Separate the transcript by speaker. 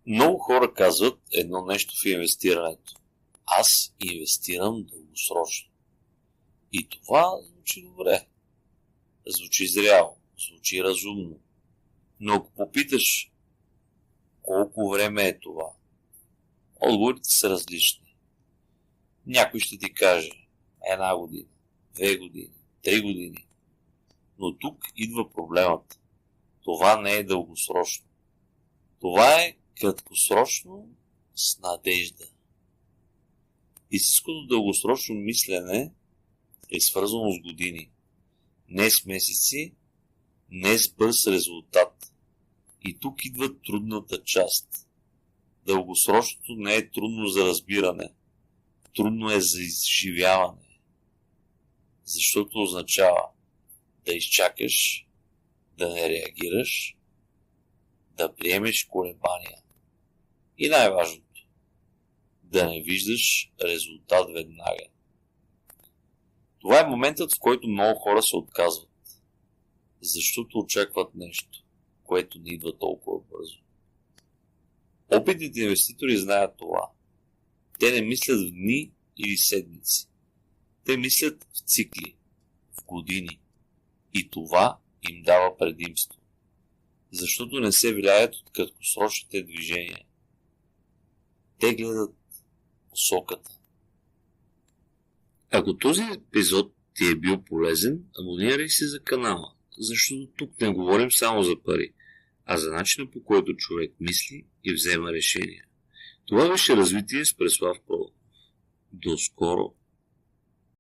Speaker 1: Много хора казват едно нещо в инвестирането. Аз инвестирам дългосрочно. И това звучи добре. Звучи зряло, звучи разумно. Но ако попиташ колко време е това, отговорите са различни. Някой ще ти каже 1 година, 2 години, 3 години. Но тук идва проблемът. Това не е дългосрочно. Това е краткосрочно с надежда. Истинското дългосрочно мислене е свързано с години. Не с месеци, не с бърз резултат. И тук идва трудната част. Дългосрочното не е трудно за разбиране. Трудно е за изживяване. Защото означава да изчакаш, да не реагираш, да приемеш колебания. И най-важното, да не виждаш резултат веднага. Това е моментът, в който много хора се отказват, защото очакват нещо, което не идва толкова бързо. Опитните инвеститори знаят това. Те не мислят в дни или седмици. Те мислят в цикли, в години. И това им дава предимство. Защото не се влияят от краткосрочните движения. Те гледат посоката. Ако този епизод ти е бил полезен, абонирай се за канала, защото тук не говорим само за пари, а за начина, по който човек мисли и взема решения. Това беше развитие с Преслав Продължов. До скоро!